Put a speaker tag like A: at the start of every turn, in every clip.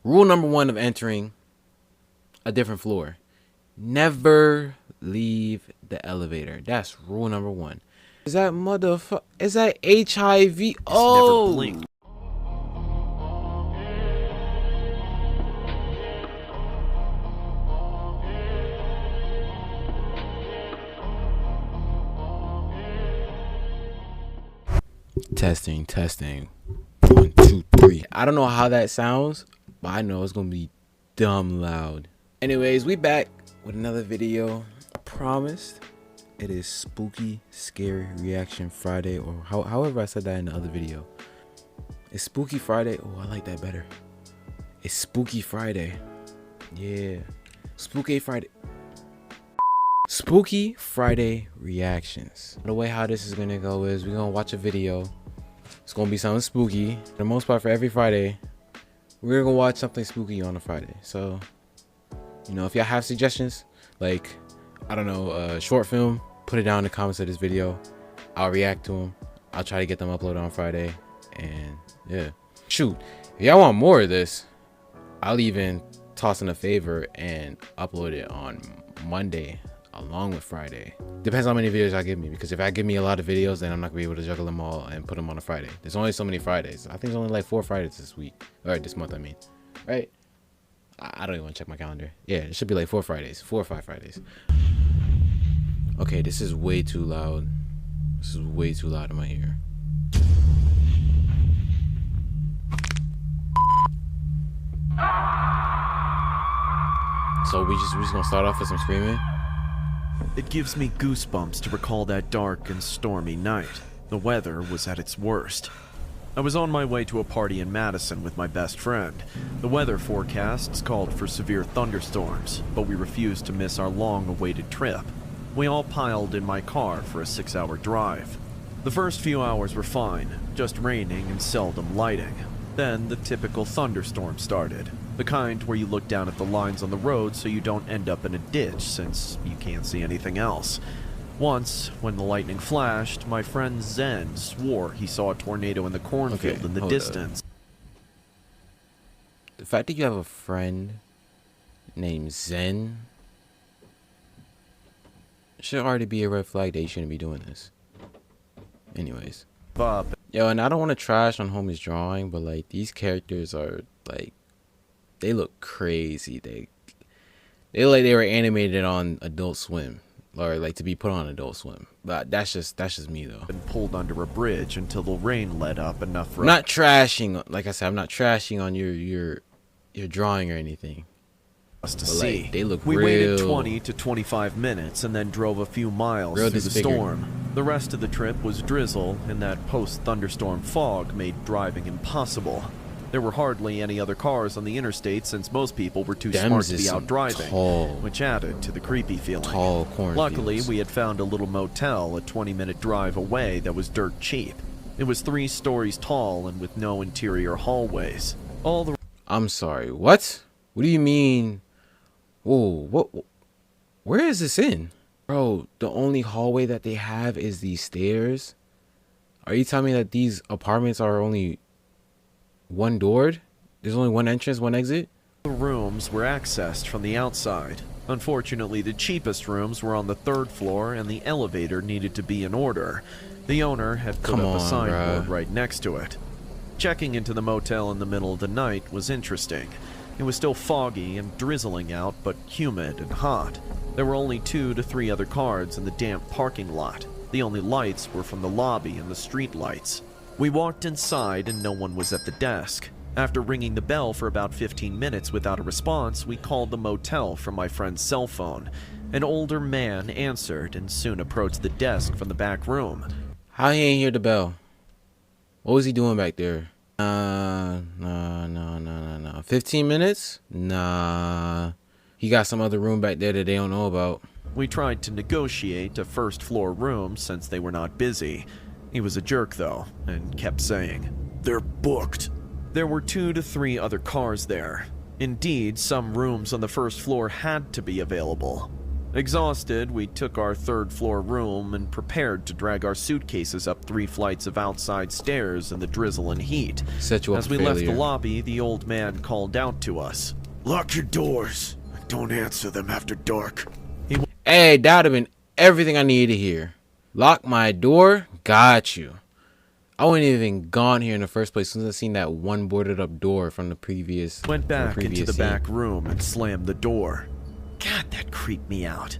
A: Rule number one of entering a different floor: never leave the elevator. That's rule number one. Is that motherfucker? Is that HIV? Oh,
B: never blinked.
A: Testing. 1, 2, 3. I don't know how that sounds, but I know it's gonna be dumb loud. Anyways, we back with another video. I promised it is Spooky Scary Reaction Friday, or however I said that in the other video. It's Spooky Friday. Oh, I like that better. It's Spooky Friday. Yeah, Spooky Friday. Spooky Friday reactions. The way how this is gonna go is we're gonna watch a video. It's gonna be something spooky. For the most part, for every Friday, we're gonna watch something spooky on a Friday. So, you know, if y'all have suggestions, like, I don't know, a short film, put it down in the comments of this video. I'll react to them. I'll try to get them uploaded on Friday. And yeah, shoot, if y'all want more of this, I'll even toss in a favor and upload it on Monday along with Friday. Depends on how many videos y'all give me, because if I give me a lot of videos, then I'm not gonna be able to juggle them all and put them on a Friday. There's only so many Fridays. I think there's only like 4 Fridays this week, or this month, I mean, right? I don't even want to check my calendar. Yeah, it should be like 4 Fridays, 4 or 5 Fridays. Okay, this is way too loud. This is way too loud in my ear. So we just gonna start off with some screaming.
B: It gives me goosebumps to recall that dark and stormy night. The weather was at its worst. I was on my way to a party in Madison with my best friend. The weather forecasts called for severe thunderstorms, but we refused to miss our long-awaited trip. We all piled in my car for a 6-hour drive. The first few hours were fine, just raining and seldom lighting. Then the typical thunderstorm started. The kind where you look down at the lines on the road so you don't end up in a ditch since you can't see anything else. Once, when the lightning flashed, my friend Zen swore he saw a tornado in the cornfield in the distance.
A: The fact that you have a friend named Zen should already be a red flag that you shouldn't be doing this. Anyways. Yo, and I don't want to trash on homie's drawing, but like these characters are like, they look crazy. They look like they were animated on Adult Swim, or like to be put on Adult Swim. But that's just me though.
B: And pulled under a bridge until the rain let up enough for.
A: I'm not trashing, like I said, I'm not trashing on your drawing or anything.
B: To see.
A: Like, they look
B: we
A: real.
B: waited 20 to 25 minutes and then drove a few miles through the storm. The rest of the trip was drizzle, and that post-thunderstorm fog made driving impossible. There were hardly any other cars on the interstate since most people were too smart to be out driving, which added to the creepy feeling. Luckily, we had found a little motel a 20-minute drive away that was dirt cheap. It was 3 stories tall and with no interior hallways.
A: I'm sorry, what? What do you mean? Whoa, what? Where is this in? Bro, the only hallway that they have is these stairs? Are you telling me that these apartments are only one doored? There's only one entrance, one exit?
B: The rooms were accessed from the outside. Unfortunately, the cheapest rooms were on the 3rd floor and the elevator needed to be in order. The owner had put up a signboard right next to it. Checking into the motel in the middle of the night was interesting. It was still foggy and drizzling out, but humid and hot. There were only 2 to 3 other cars in the damp parking lot. The only lights were from the lobby and the street lights. We walked inside and no one was at the desk. After ringing the bell for about 15 minutes without a response, we called the motel from my friend's cell phone. An older man answered and soon approached the desk from the back room.
A: How he ain't hear the bell? What was he doing back there? No. 15 minutes? Nah. He got some other room back there that they don't know about.
B: We tried to negotiate a 1st floor room since they were not busy. He was a jerk though, and kept saying, "They're booked." There were 2 to 3 other cars there. Indeed, some rooms on the 1st floor had to be available. Exhausted, we took our third-floor room and prepared to drag our suitcases up 3 flights of outside stairs in the drizzle and heat.
A: Set you up
B: As
A: for
B: we left
A: failure.
B: the lobby, the old man called out to us.
C: Lock your doors and don't answer them after dark.
A: Hey, that would have been everything I needed to hear. Lock my door? Got you. I wouldn't even gone here in the first place since I seen that one boarded up door from the previous.
B: Went back into the
A: scene.
B: back room and slammed the door. God, that creeped me out.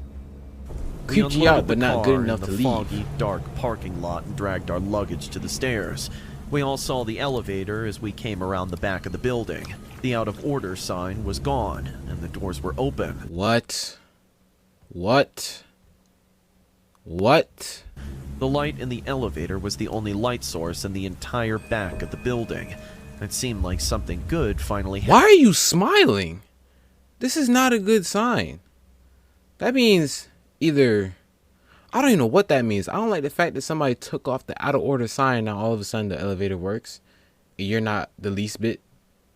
B: We
A: Creeped you out,
B: unloaded
A: but
B: the
A: not good
B: car
A: enough
B: in
A: to
B: the
A: leave.
B: foggy, dark parking lot and dragged our luggage to the stairs. We all saw the elevator as we came around the back of the building. The out of order sign was gone, and the doors were open.
A: What? What? What?
B: The light in the elevator was the only light source in the entire back of the building. It seemed like something good finally happened.
A: Why are you smiling? This is not a good sign. That means either... I don't even know what that means. I don't like the fact that somebody took off the out of order sign and now all of a sudden the elevator works. You're not the least bit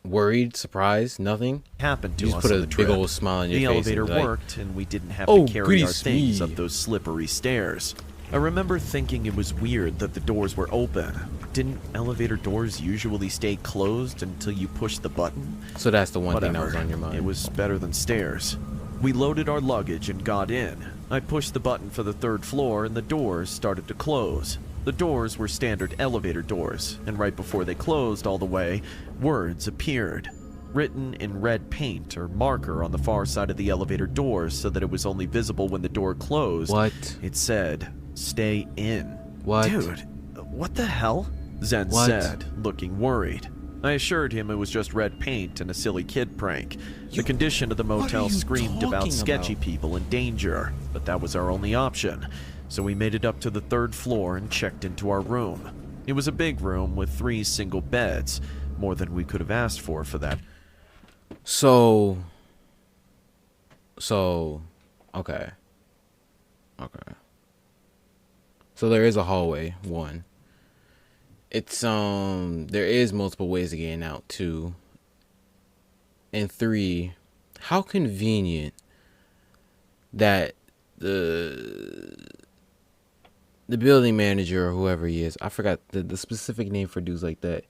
A: worried, surprised, nothing.
B: Happened to
A: You just
B: us
A: put
B: on
A: a
B: the
A: big
B: trip.
A: old smile on your
B: The
A: face. and
B: elevator
A: be like,
B: worked, and we didn't have
A: "Oh,
B: to carry
A: goody
B: our things
A: sweet."
B: up those slippery stairs. I remember thinking it was weird that the doors were open. Didn't elevator doors usually stay closed until you push the button?
A: So that's the one thing
B: Whatever.
A: that was on your mind.
B: It was better than stairs. We loaded our luggage and got in. I pushed the button for the 3rd floor and the doors started to close. The doors were standard elevator doors, and right before they closed all the way, words appeared. Written in red paint or marker on the far side of the elevator doors so that it was only visible when the door closed.
A: What?
B: It said, "Stay in."
A: What?
B: Dude, what the hell? Zen
A: What?
B: said, looking worried. I assured him it was just red paint and a silly kid prank. The condition of the motel
A: you
B: screamed about
A: talking
B: sketchy
A: about?
B: people in danger, but that was our only option. So we made it up to the 3rd floor and checked into our room. It was a big room with 3 single beds, more than we could have asked for that.
A: So, okay. Okay. So there is a hallway, 1. It's, there is multiple ways of getting out, 2. And 3, how convenient that the building manager or whoever he is, I forgot the specific name for dudes like that,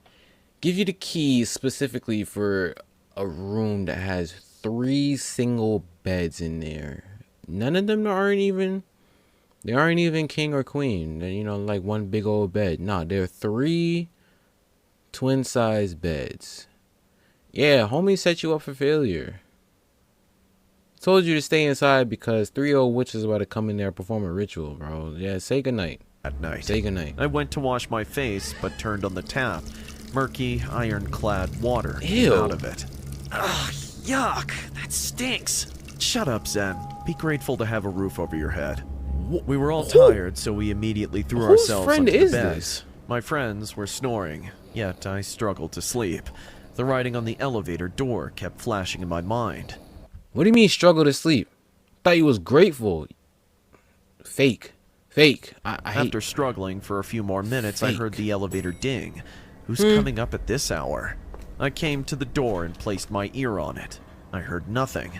A: give you the keys specifically for a room that has 3 single beds in there. None of them aren't even king or queen. They're, you know, like one big old bed. Nah, they're 3 twin size beds. Yeah, homie set you up for failure. Told you to stay inside because 3 old witches about to come in there and perform a ritual, bro. Yeah, say goodnight.
B: At night.
A: Say goodnight.
B: I went to wash my face, but turned on the tap. Murky, ironclad water
A: Ew.
B: came out of it. Ugh, yuck! That stinks! Shut up, Zen. Be grateful to have a roof over your head. We were all tired, so we immediately threw
A: Whose
B: ourselves
A: friend
B: onto the
A: is
B: beds.
A: this?
B: My friends were snoring, yet I struggled to sleep. The writing on the elevator door kept flashing in my mind.
A: What do you mean struggle to sleep? Thought you was grateful. Fake. I hate.
B: After struggling for a few more minutes, I
A: Fake.
B: heard the elevator ding. Who's coming up at this hour? I came to the door and placed my ear on it. I heard nothing.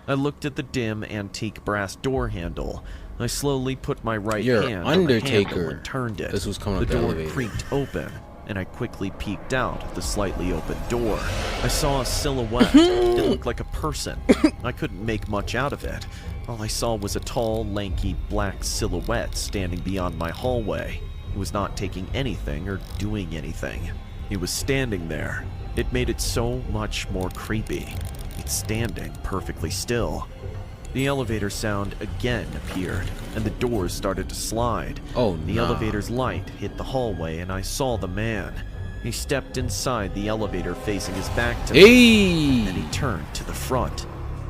B: I looked at the dim, antique brass door handle. I slowly put my right
A: You're
B: hand on the handle
A: Undertaker.
B: and turned it.
A: This was coming
B: the
A: up the
B: door
A: elevator.
B: creaked open, and I quickly peeked out of the slightly open door. I saw a silhouette. It looked like a person. I couldn't make much out of it. All I saw was a tall, lanky, black silhouette standing beyond my hallway. It was not taking anything or doing anything. It was standing there. It made it so much more creepy. It's standing perfectly still. The elevator sound again appeared, and the doors started to slide.
A: Oh,
B: The
A: nah.
B: elevator's light hit the hallway, and I saw the man. He stepped inside the elevator facing his back to me, and he
A: Hey.
B: turned to the front.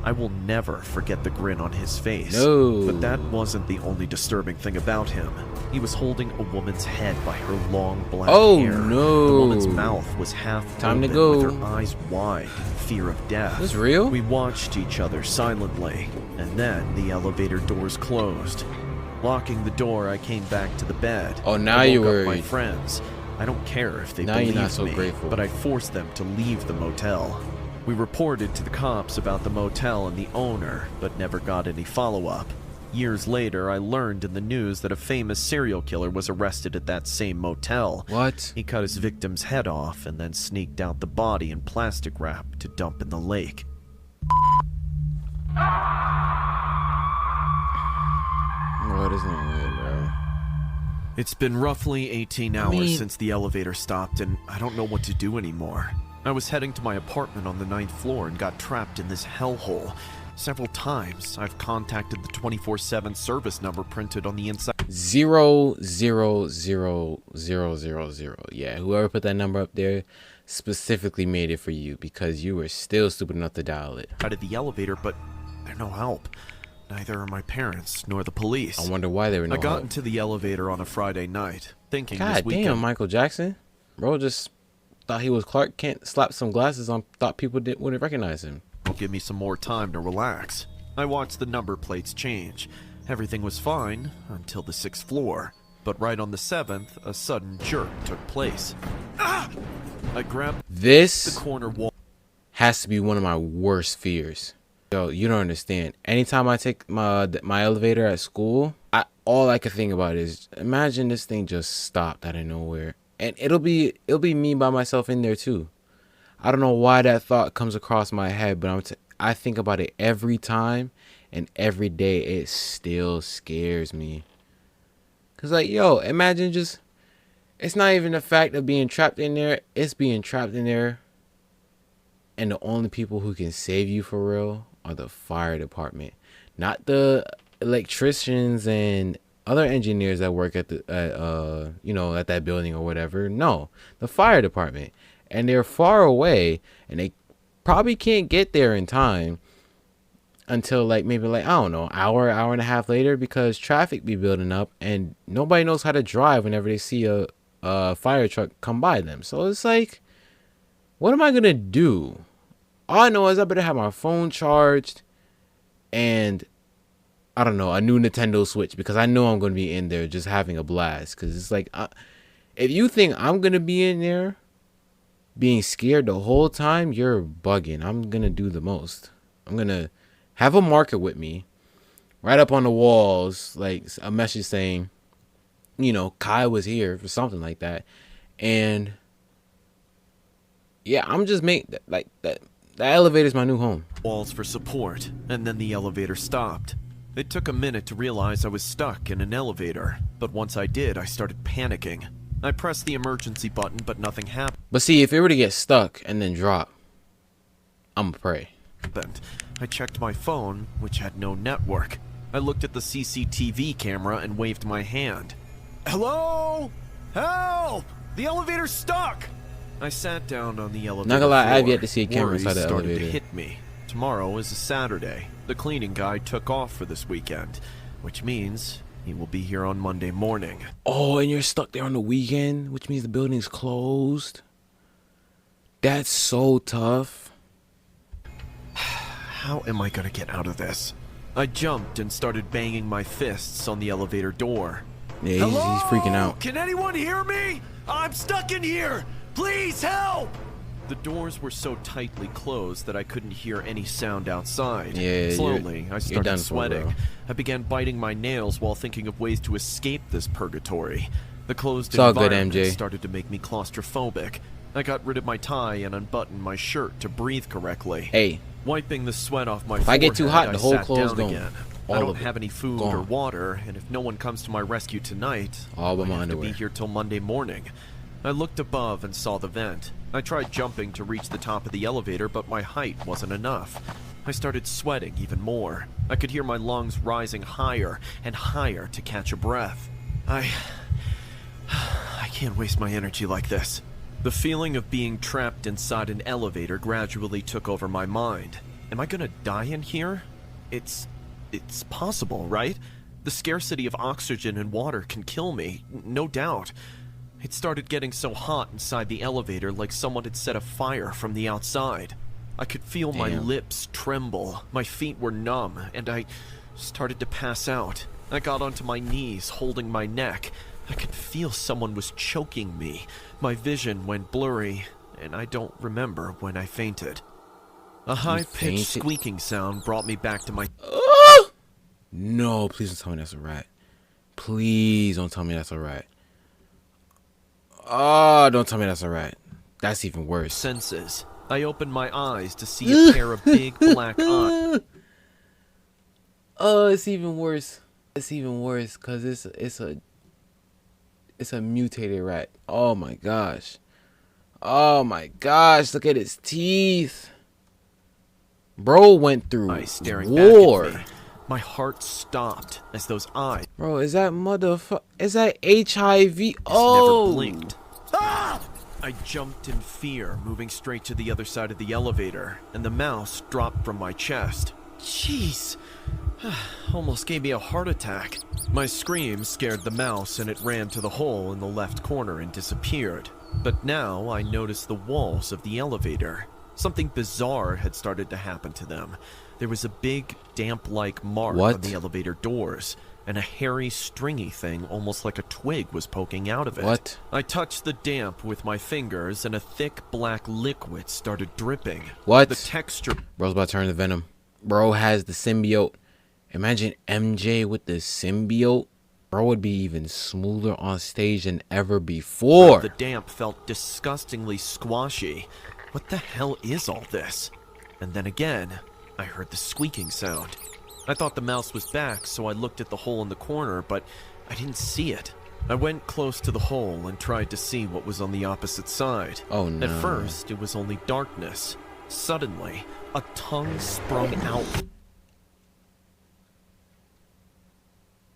B: I will never forget the grin on his face.
A: No.
B: But that wasn't the only disturbing thing about him. He was holding a woman's head by her long black
A: Oh,
B: hair.
A: no.
B: The woman's mouth was half
A: Time to
B: open,
A: go.
B: with her eyes wide in fear of death.
A: This real?
B: We watched each other silently, and then the elevator doors closed. Locking the door, I came back to the bed.
A: Oh, now
B: I woke
A: you're
B: up my
A: worried.
B: friends. I don't care if they
A: Now you're
B: believed
A: not so
B: me,
A: grateful.
B: but I forced them to leave the motel. We reported to the cops about the motel and the owner, but never got any follow-up. Years later, I learned in the news that a famous serial killer was arrested at that same motel.
A: What?
B: He cut his victim's head off and then sneaked out the body in plastic wrap to dump in the lake.
A: What is it, bro?
B: It's been roughly 18 hours since the elevator stopped, and I don't know what to do anymore. I was heading to my apartment on the 9th floor and got trapped in this hellhole. Several times, I've contacted the 24/7 service number printed on the inside.
A: 00000. Yeah, whoever put that number up there specifically made it for you because you were still stupid enough to dial it.
B: Out of the elevator, but they're no help. Neither are my parents nor the police.
A: I wonder why they were no
B: I got
A: help.
B: into the elevator on a Friday night, thinking this
A: God
B: weekend.
A: damn, Michael Jackson. Bro just thought he was Clark Kent, slapped some glasses on, thought people wouldn't recognize him.
B: Will give me some more time to relax. I watched the number plates change. Everything was fine until the 6th floor. But right on the 7th, a sudden jerk took place. Ah! I grabbed the
A: This
B: corner wall.
A: has to be one of my worst fears. Yo, you don't understand. Anytime I take my elevator at school, all I could think about is imagine this thing just stopped out of nowhere, and it'll be me by myself in there too. I don't know why that thought comes across my head, but I think about it every time, and every day it still scares me. Cause like, yo, imagine just, it's not even the fact of being trapped in there, it's being trapped in there. And the only people who can save you for real are the fire department, not the electricians and other engineers that work at at that building or whatever. No, the fire department, and they're far away, and they probably can't get there in time until maybe I don't know, hour and a half later, because traffic be building up and nobody knows how to drive whenever they see a fire truck come by them. So it's like, what am I gonna do? All I know is I better have my phone charged and, I don't know, a new Nintendo Switch, because I know I'm going to be in there just having a blast. Because it's like, if you think I'm going to be in there being scared the whole time, you're bugging. I'm going to do the most. I'm going to have a marker with me right up on the walls, like a message saying, Kai was here or something like that. And yeah, I'm just that. The elevator's my new home.
B: Walls for support, and then the elevator stopped. It took a minute to realize I was stuck in an elevator, but once I did, I started panicking. I pressed the emergency button, but nothing happened.
A: But see, if it were to get stuck and then drop, I'ma pray.
B: I checked my phone, which had no network. I looked at the CCTV camera and waved my hand. Hello? Help! The elevator's stuck! I sat down on the elevator.
A: Not gonna lie,
B: floor.
A: I've yet to see a camera
B: Worries
A: inside the
B: started
A: elevator.
B: to hit me. Tomorrow is a Saturday. The cleaning guy took off for this weekend, which means he will be here on Monday morning.
A: Oh, and you're stuck there on the weekend, which means the building's closed. That's so tough.
B: How am I gonna get out of this? I jumped and started banging my fists on the elevator door.
A: Yeah, he's freaking out.
B: Can anyone hear me? I'm stuck in here! Please help! The doors were so tightly closed that I couldn't hear any sound outside.
A: Yeah,
B: Slowly, I
A: you're
B: started
A: done for,
B: sweating.
A: bro.
B: I began biting my nails while thinking of ways to escape this purgatory. The closed
A: It's all good,
B: environment
A: MJ.
B: started to make me claustrophobic. I got rid of my tie and unbuttoned my shirt to breathe correctly.
A: Hey,
B: Wiping the sweat off my
A: If I
B: forehead,
A: get too hot, the whole
B: sat
A: clothes
B: down
A: gone.
B: again.
A: All
B: I don't
A: of it.
B: have any food
A: Gone.
B: or water, and if no one comes to my rescue tonight,
A: All but
B: I
A: my
B: have to
A: underwear.
B: be here till Monday morning. I looked above and saw the vent. I tried jumping to reach the top of the elevator, but my height wasn't enough. I started sweating even more. I could hear my lungs rising higher and higher to catch a breath. I can't waste my energy like this. The feeling of being trapped inside an elevator gradually took over my mind. Am I gonna die in here? It's possible, right? The scarcity of oxygen and water can kill me, no doubt. It started getting so hot inside the elevator like someone had set a fire from the outside. I could feel my
A: Damn.
B: lips tremble, my feet were numb, and I started to pass out. I got onto my knees, holding my neck. I could feel someone was choking me. My vision went blurry, and I don't remember when I fainted. A high-pitched
A: fainted?
B: squeaking sound brought me back to my...
A: No, please don't tell me that's a rat. Please don't tell me that's a rat. Oh, don't tell me that's a rat. That's even worse.
B: senses. I opened my eyes to see a pair of big black eyes.
A: Oh, it's even worse. It's even worse because it's a mutated rat. Oh my gosh. Oh my gosh, look at his teeth. Bro went through
B: Staring
A: war.
B: back at me. My heart stopped as those eyes
A: Bro, is that is that HIV?
B: never
A: Oh,
B: blinked. Ah! I jumped in fear, moving straight to the other side of the elevator, and the mouse dropped from my chest. Jeez. Almost gave me a heart attack. My scream scared the mouse and it ran to the hole in the left corner and disappeared. But now I noticed the walls of the elevator. Something bizarre had started to happen to them. There was a big, damp-like mark on the elevator doors, and a hairy, stringy thing almost like a twig was poking out of it.
A: What?
B: I touched the damp with my fingers, and a thick black liquid started dripping.
A: What?
B: The texture...
A: Bro's about to turn to Venom. Bro has the symbiote. Imagine MJ with the symbiote. Bro would be even smoother on stage than ever before.
B: The damp felt disgustingly squashy. What the hell is all this? And then again, I heard the squeaking sound. I thought the mouse was back, so I looked at the hole in the corner, but I didn't see it. I went close to the hole and tried to see what was on the opposite side.
A: Oh no.
B: At first, it was only darkness. Suddenly, a tongue sprung out.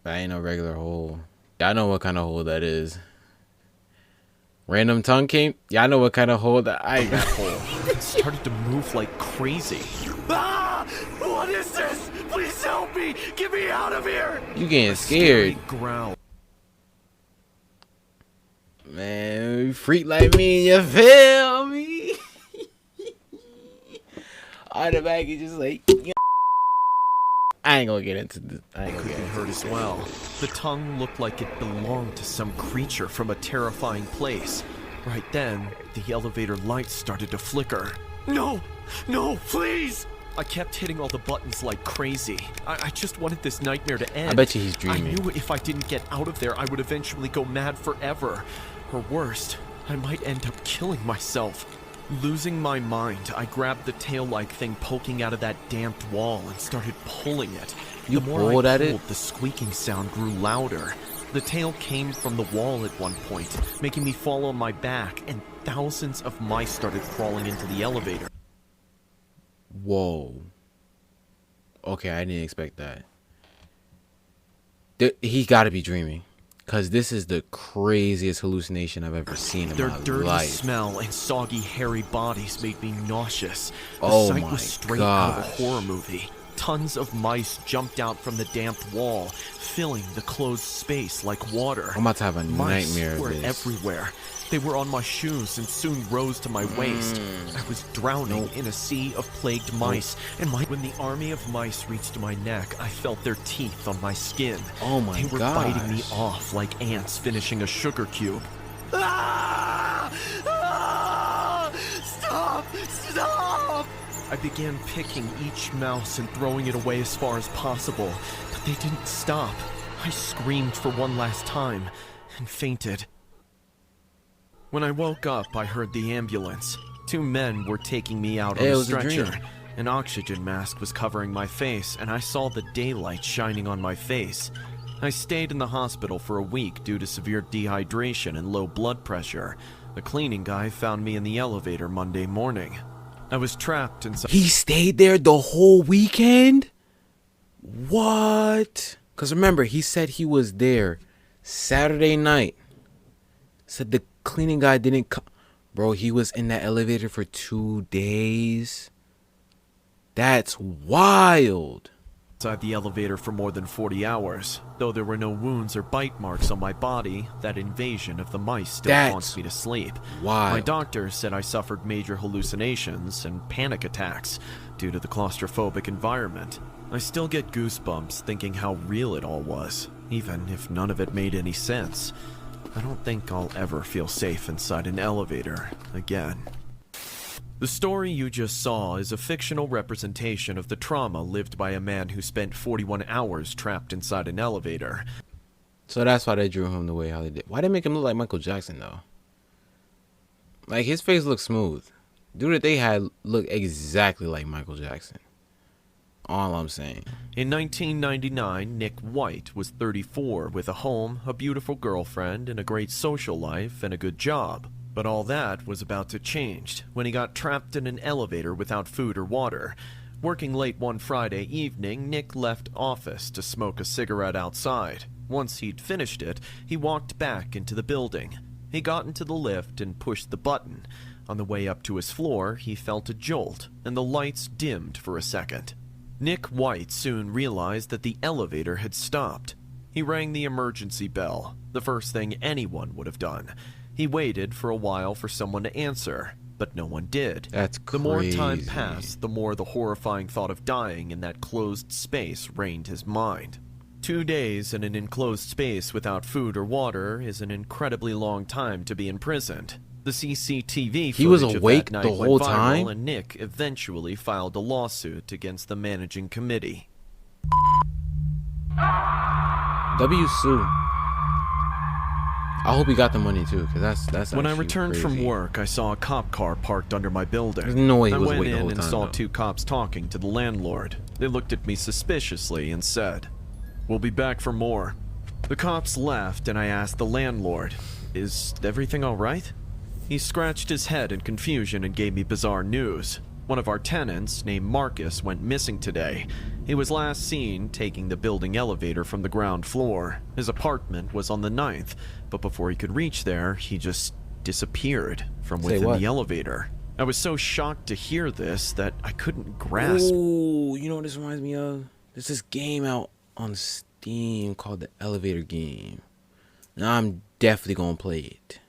A: That ain't no regular hole. Y'all know what kind of hole that is. Random tongue came? Y'all know what kind of hole that I got hole.
B: It started to move like crazy.
C: Ah! What is this? Please help me! Get me out of here!
A: You getting scared.
B: Scary growl.
A: Man, freak like me, you feel me? Automatically just like, I ain't gonna get into this. I ain't gonna
B: Could
A: get
B: be
A: into
B: heard
A: this.
B: as well. The tongue looked like it belonged to some creature from a terrifying place. Right then, the elevator lights started to flicker.
C: No! No, please!
B: I kept hitting all the buttons like crazy. I just wanted this nightmare to end.
A: I bet you he's
B: I
A: dreaming.
B: knew if I didn't get out of there, I would eventually go mad forever. Or worst, I might end up killing myself. Losing my mind, I grabbed the tail-like thing poking out of that damped wall and started pulling it.
A: You
B: the more
A: pulled
B: I
A: at it?
B: pulled, the squeaking sound grew louder. The tail came from the wall at one point, making me fall on my back, and thousands of mice started crawling into the elevator.
A: Whoa. Okay, I didn't expect that. He gotta be dreaming. Because this is the craziest hallucination I've ever seen in
B: Their
A: my
B: dirty
A: life.
B: smell and soggy, hairy bodies made me nauseous. The
A: Oh
B: sight
A: my
B: was straight out of a
A: gosh.
B: horror movie. Tons of mice jumped out from the damped wall, filling the closed space like water.
A: I'm about to have a
B: Mice
A: nightmare
B: were
A: of this.
B: everywhere. They were on my shoes and soon rose to my waist. I was drowning in a sea of plagued mice, and when the army of mice reached my neck, I felt their teeth on my skin.
A: Oh my
B: They were biting me
A: gosh.
B: off like ants finishing a sugar cube.
C: Ah! Ah! Stop! Stop!
B: I began picking each mouse and throwing it away as far as possible, but they didn't stop. I screamed for one last time and fainted. When I woke up, I heard the ambulance. 2 men were taking me out on
A: It
B: a
A: was a
B: stretcher.
A: dream.
B: An oxygen mask was covering my face, and I saw the daylight shining on my face. I stayed in the hospital for a week due to severe dehydration and low blood pressure. The cleaning guy found me in the elevator Monday morning. I was trapped inside.
A: He stayed there the whole weekend? What? Because remember, he said he was there Saturday night. Said the cleaning guy didn't come. Bro, he was in that elevator for 2 days. That's wild.
B: Inside the elevator for more than 40 hours. Though there were no wounds or bite marks on my body, that invasion of the mice still haunts me to sleep.
A: Wild.
B: My doctor said I suffered major hallucinations and panic attacks due to the claustrophobic environment. I still get goosebumps thinking how real it all was, even if none of it made any sense. I don't think I'll ever feel safe inside an elevator again. The story you just saw is a fictional representation of the trauma lived by a man who spent 41 hours trapped inside an elevator.
A: So that's why they drew him the way how they did. Why they make him look like Michael Jackson though? Like his face looks smooth. Dude that they had looked exactly like Michael Jackson. All I'm saying.
B: In 1999, Nick White was 34 with a home, a beautiful girlfriend, and a great social life and a good job. But all that was about to change when he got trapped in an elevator without food or water. Working late one Friday evening, Nick left office to smoke a cigarette outside. Once he'd finished it, he walked back into the building. He got into the lift and pushed the button. On the way up to his floor, he felt a jolt, and the lights dimmed for a second. Nick White soon realized that the elevator had stopped. He rang the emergency bell, the first thing anyone would have done. He waited for a while for someone to answer, but no one did.
A: That's crazy.
B: The more time passed, the more the horrifying thought of dying in that closed space reigned his mind. 2 days in an enclosed space without food or water is an incredibly long time to be imprisoned. The CCTV
A: He was
B: footage
A: awake
B: of that night
A: the
B: went
A: whole
B: viral,
A: time?
B: and Nick eventually filed a lawsuit against the managing committee.
A: W. Sue. I hope he got the money too, because that's
B: When I
A: actually
B: returned
A: crazy.
B: from work, I saw a cop car parked under my building.
A: There's no way he
B: I
A: was
B: went
A: awake the
B: in
A: whole
B: and
A: time,
B: saw
A: though.
B: 2 cops talking to the landlord. They looked at me suspiciously and said, "We'll be back for more." The cops left and I asked the landlord, "Is everything all right?" He scratched his head in confusion and gave me bizarre news. One of our tenants, named Marcus, went missing today. He was last seen taking the building elevator from the ground floor. His apartment was on the 9th, but before he could reach there, he just disappeared from
A: Say
B: within
A: what?
B: the elevator. I was so shocked to hear this that I couldn't grasp.
A: Ooh, you know what this reminds me of? There's this game out on Steam called the Elevator Game. Now I'm definitely gonna play it.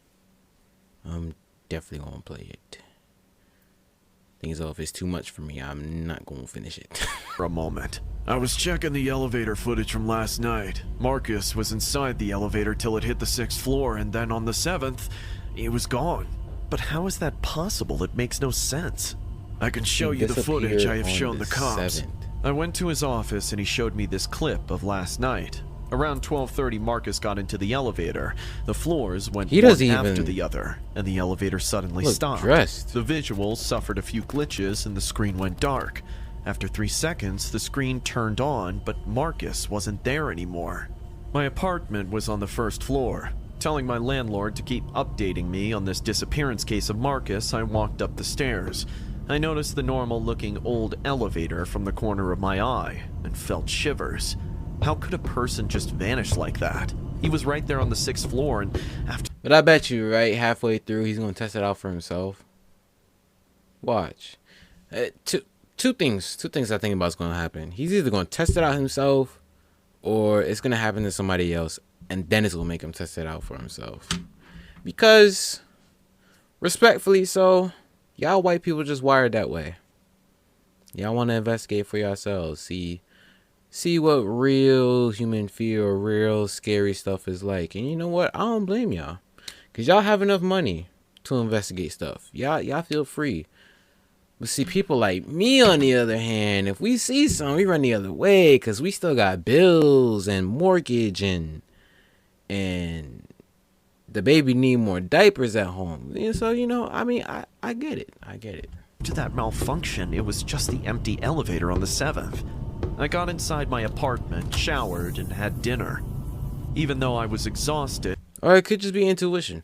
A: Thing is, though, if it's too much for me, I'm not gonna finish it.
B: For a moment. I was checking the elevator footage from last night. Marcus was inside the elevator till it hit the 6th floor, and then on the 7th, he was gone. But how is that possible? It makes no sense. I can show you the footage I have
A: disappeared
B: shown
A: on
B: the
A: the
B: cops.
A: 7th.
B: I went to his office and he showed me this clip of last night. Around 12:30, Marcus got into the elevator. The floors went
A: He
B: one
A: doesn't
B: after
A: even
B: the other, and the elevator suddenly
A: look
B: stopped.
A: dressed.
B: The visuals suffered a few glitches and the screen went dark. After 3 seconds, the screen turned on, but Marcus wasn't there anymore. My apartment was on the 1st floor. Telling my landlord to keep updating me on this disappearance case of Marcus, I walked up the stairs. I noticed the normal-looking old elevator from the corner of my eye and felt shivers. How could a person just vanish like that? He was right there on the 6th floor, and after...
A: But I bet you, right, halfway through, he's gonna test it out for himself. Watch. Two things I think about is gonna happen. He's either gonna test it out himself, or it's gonna happen to somebody else, and then it's gonna make him test it out for himself. Because, respectfully, so y'all white people just wired that way. Y'all want to investigate for yourselves. See what real human fear or real scary stuff is like. And you know what? I don't blame y'all. Because y'all have enough money to investigate stuff. Y'all feel free. But see, people like me, on the other hand, if we see something, we run the other way. Because we still got bills and mortgage and the baby need more diapers at home. And so, you know, I mean, I get it.
B: To that malfunction, it was just the empty elevator on the 7th. I got inside my apartment, showered, and had dinner. Even though I was exhausted...
A: Or it could just be intuition.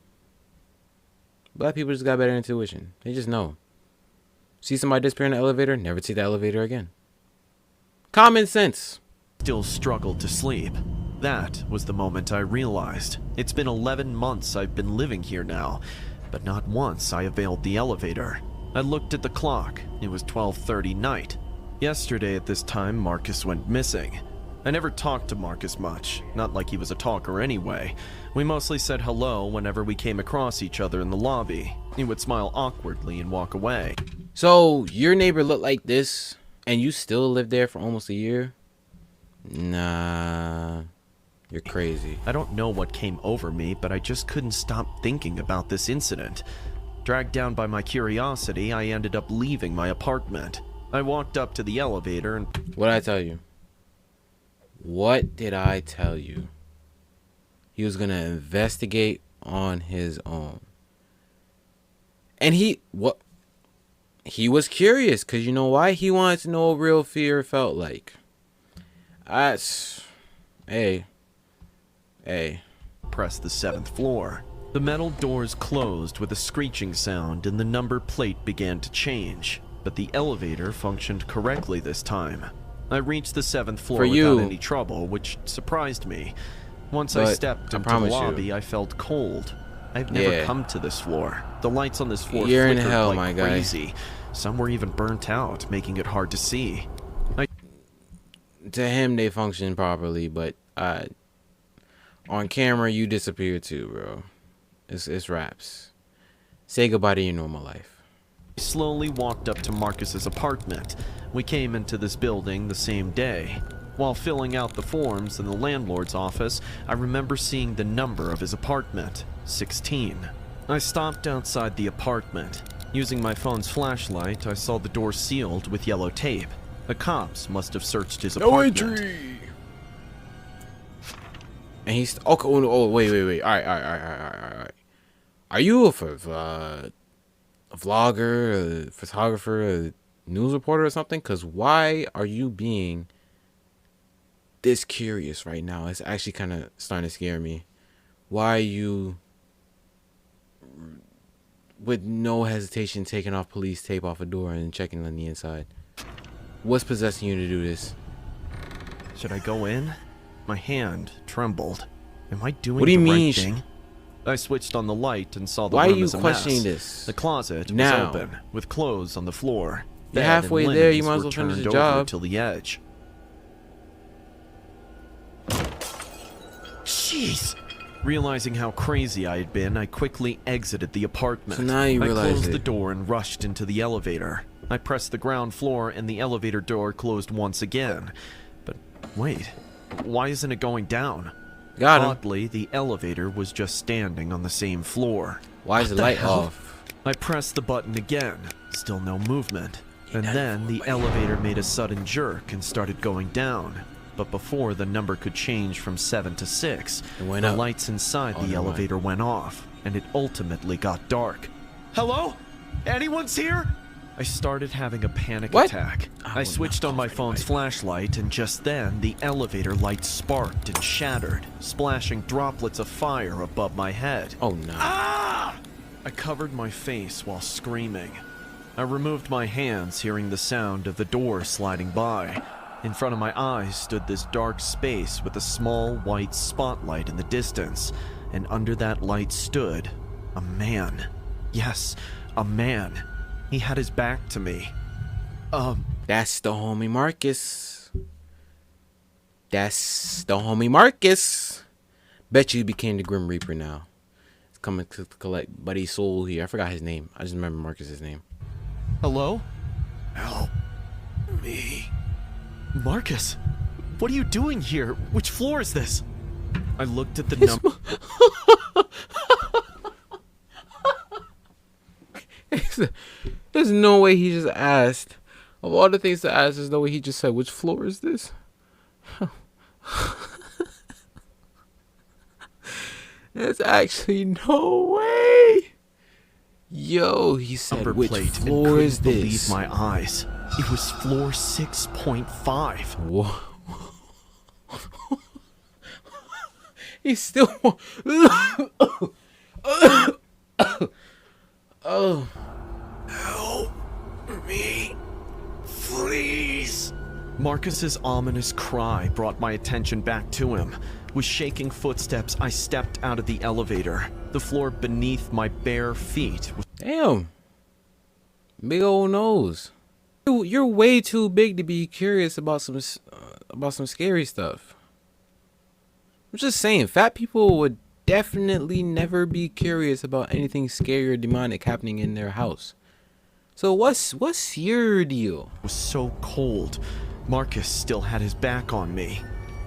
A: Black people just got better intuition. They just know. See somebody disappear in the elevator, never see the elevator again. Common sense.
B: Still struggled to sleep. That was the moment I realized. It's been 11 months I've been living here now, but not once I availed the elevator. I looked at the clock. It was 12:30 night. Yesterday at this time, Marcus went missing. I never talked to Marcus much, not like he was a talker anyway. We mostly said hello whenever we came across each other in the lobby. He would smile awkwardly and walk away.
A: So, your neighbor looked like this, and you still lived there for almost a year? Nah, you're crazy.
B: I don't know what came over me, but I just couldn't stop thinking about this incident. Dragged down by my curiosity, I ended up leaving my apartment. I walked up to the elevator and...
A: What did I tell you? What did I tell you? He was gonna investigate on his own. And he was curious, because you know why? He wanted to know what real fear felt like. Hey.
B: Pressed the 7th floor. The metal doors closed with a screeching sound and the number plate began to change, but the elevator functioned correctly this time. I reached the 7th floor without any trouble, which surprised me. Once I stepped into the lobby, I felt cold. I've never come to this floor. The lights on this floor
A: You're in
B: flickered
A: hell,
B: like
A: my guy.
B: crazy. Some were even burnt out, making it hard to see.
A: To him, they function properly, but on camera, you disappear too, bro. It's raps. Say goodbye to your normal life.
B: I slowly walked up to Marcus's apartment. We came into this building the same day. While filling out the forms in the landlord's office, I remember seeing the number of his apartment, 16. I stopped outside the apartment. Using my phone's flashlight, I saw the door sealed with yellow tape. The cops must have searched his apartment.
A: No entry! And he's... Okay, oh, wait. Alright. Are you a vlogger, a photographer, a news reporter or something? Because why are you being this curious right now? It's actually kind of starting to scare me. Why are you, with no hesitation, taking off police tape off a door and checking on the inside? What's possessing you to do this?
B: Should I go in? My hand trembled. Am I doing
A: what do you
B: the
A: mean?
B: right thing? I switched on the light and saw the
A: Why
B: room
A: are you
B: as a
A: questioning
B: mess.
A: this?
B: The closet
A: now
B: was open, with clothes on the floor.
A: You're
B: Bed
A: halfway
B: and
A: there. You
B: linens
A: might as
B: were
A: well finish
B: turned
A: the
B: over
A: job.
B: till the edge. Jeez! Realizing how crazy I had been, I quickly exited the apartment.
A: So now you
B: I
A: realize
B: closed
A: it.
B: the door and rushed into the elevator. I pressed the ground floor and the elevator door closed once again. But wait, why isn't it going down?
A: Got him.
B: Oddly, the elevator was just standing on the same floor.
A: Why is the light off?
B: I pressed the button again. Still no movement. And then the elevator made a sudden jerk and started going down. But before the number could change from 7 to 6,
A: It went
B: the
A: up.
B: lights inside the
A: never mind.
B: elevator went off, and it ultimately got dark. Hello? Anyone's here? I started having a panic
A: What?
B: attack. I
A: would
B: switched
A: not
B: on my
A: call
B: phone's flashlight, and just then, the elevator light sparked and shattered, splashing droplets of fire above my head.
A: Oh no.
B: I covered my face while screaming. I removed my hands, hearing the sound of the door sliding by. In front of my eyes stood this dark space with a small white spotlight in the distance, and under that light stood a man. Yes, a man. He had his back to me.
A: That's the homie Marcus. That's the homie Marcus. Bet you became the Grim Reaper now. It's coming to collect Buddy's soul here. I forgot his name. I just remember Marcus's name.
B: Hello?
C: Help me.
B: Marcus, what are you doing here? Which floor is this? I looked at the number.
A: There's no way he just asked. Of all the things to ask, there's no way he just said, which floor is this? There's actually no way. Yo, he said, which
B: plate
A: floor
B: and
A: is
B: couldn't
A: this?
B: believe my eyes. It was floor 6.5.
A: Whoa. He's still. Oh.
C: Help me, please.
B: Marcus's ominous cry brought my attention back to him. With shaking footsteps, I stepped out of the elevator. The floor beneath my bare feet was...
A: Damn. Big old nose. You're way too big to be curious about some scary stuff. I'm just saying, fat people would definitely never be curious about anything scary or demonic happening in their house. So what's your deal?
B: was so cold. Marcus still had his back on me.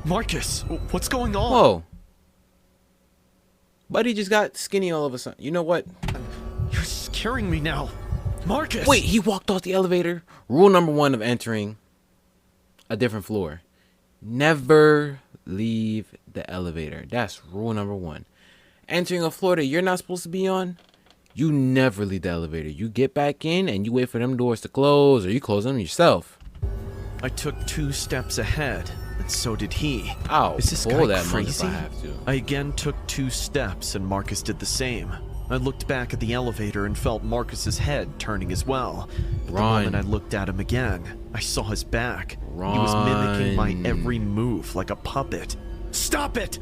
B: Marcus, what's going on?
A: Whoa. Buddy just got skinny all of a sudden. You know what?
B: You're scaring me now. Marcus!
A: Wait, he walked off the elevator. Rule number 1 of entering a different floor: never leave the elevator. That's rule number 1. Entering a floor that you're not supposed to be on, you never leave the elevator. You get back in and you wait for them doors to close, or you close them yourself.
B: I took 2 steps ahead, and so did he.
A: I'll
B: Is this
A: pull
B: guy
A: that mug if
B: crazy?
A: I have to.
B: I again took 2 steps, and Marcus did the same. I looked back at the elevator and felt Marcus's head turning as well. But the
A: Run.
B: moment I looked at him again, I saw his back. He was mimicking my
A: Run.
B: every move like a puppet. Stop it!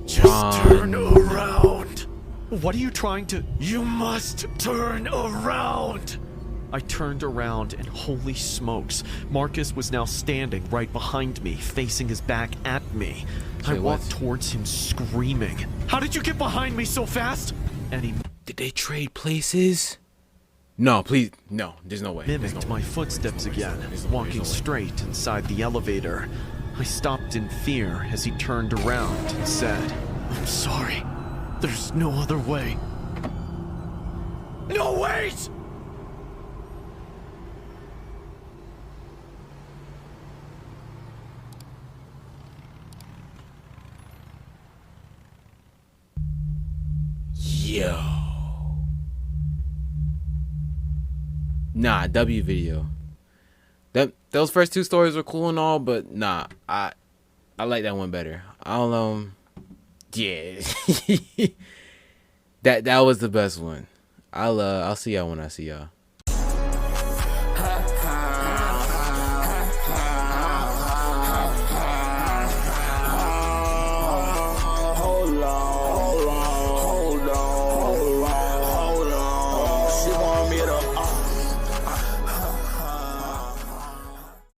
C: Just turn around.
B: What are you trying to...
C: You must turn around.
B: I turned around and holy smokes, Marcus was now standing right behind me, facing his back at me. I
A: Wait,
B: walked
A: what?
B: towards him screaming. How did you get behind me so fast? And he
A: Did they trade places? No, please. No, there's no way. There's
B: mimicked
A: no
B: my
A: way.
B: footsteps
A: There's no way.
B: again,
A: There's no way.
B: walking
A: There's no way.
B: straight inside the elevator. I stopped in fear as he turned around and said,
C: I'm sorry. There's no other way. No, wait!
A: Yo. Nah, W video. Those first 2 stories were cool and all, but nah, I like that one better. Yeah. that was the best one. I'll see y'all when I see y'all.